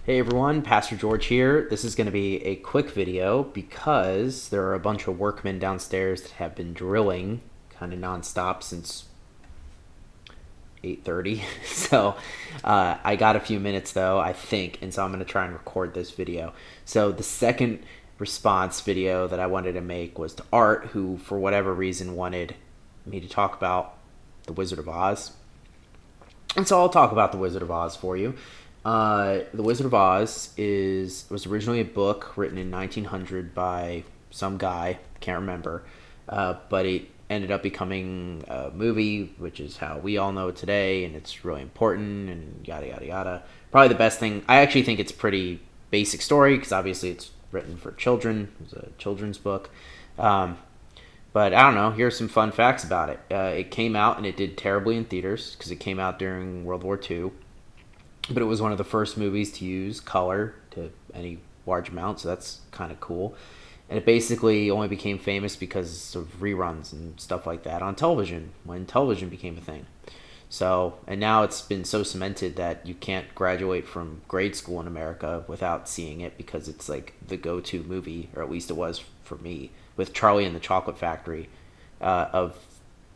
Hey everyone, Pastor George here. This is going to be a quick video because there are a bunch of workmen downstairs that have been drilling kind of nonstop since 8:30. So I got a few minutes though, I think, and so I'm going to try and record this video. So the second response video that I wanted to make was to Art, who for whatever reason wanted me to talk about The Wizard of Oz. And so I'll talk about The Wizard of Oz for you. The Wizard of Oz was originally a book written in 1900 by some guy, can't remember, but it ended up becoming a movie, which is how we all know it today, and it's really important, and yada yada yada. Probably the best thing. I actually think it's a pretty basic story because obviously it's written for children. It's a children's book. But I don't know. Here's some fun facts about it. It came out and it did terribly in theaters because it came out during World War II. But it was one of the first movies to use color to any large amount, so that's kind of cool. And it basically only became famous because of reruns and stuff like that on television, when television became a thing. So, and now it's been so cemented that you can't graduate from grade school in America without seeing it because it's like the go-to movie, or at least it was for me, with Charlie and the Chocolate Factory, of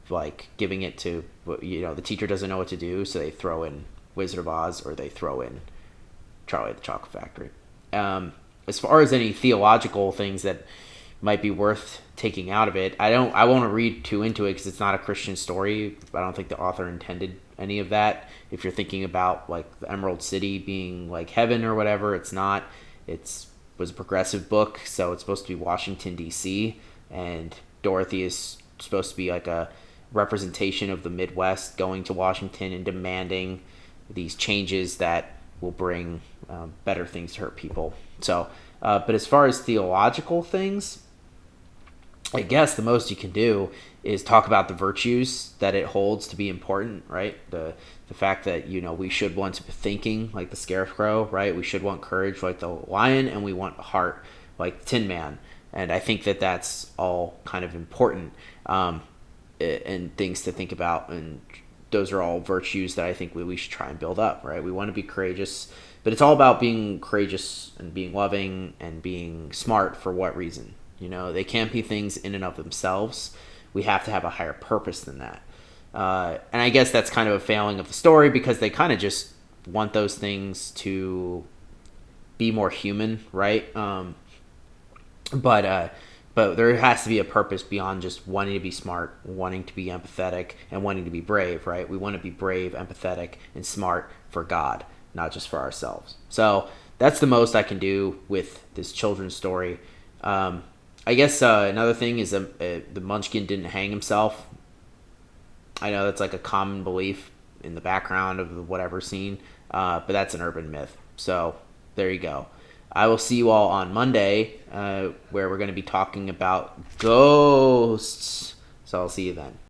like giving it to, the teacher doesn't know what to do, so they throw in Wizard of Oz or they throw in Charlie and the Chocolate Factory. As far as any theological things that might be worth taking out of it, I won't read too into it because it's not a Christian story. I don't think the author intended any of that. If you're thinking about like the Emerald City being like heaven or whatever, it's not. Was a progressive book, so it's supposed to be Washington D.C. and Dorothy is supposed to be like a representation of the Midwest going to Washington and demanding these changes that will bring better things to her people. So, but as far as theological things, I guess the most you can do is talk about the virtues that it holds to be important, right? The fact that, we should want to be thinking like the scarecrow, right? We should want courage like the lion, and we want heart like the Tin Man. And I think that that's all kind of important, and things to think about. And those are all virtues that I think we should try and build up, right? We want to be courageous, but it's all about being courageous and being loving and being smart. For what reason? They can't be things in and of themselves. We have to have a higher purpose than that. And I guess that's kind of a failing of the story because they kind of just want those things to be more human, right? But there has to be a purpose beyond just wanting to be smart, wanting to be empathetic, and wanting to be brave, right? We want to be brave, empathetic, and smart for God, not just for ourselves. So that's the most I can do with this children's story. I guess another thing is the Munchkin didn't hang himself. I know that's like a common belief in the background of the whatever scene, but that's an urban myth. So there you go. I will see you all on Monday, where we're going to be talking about ghosts. So I'll see you then.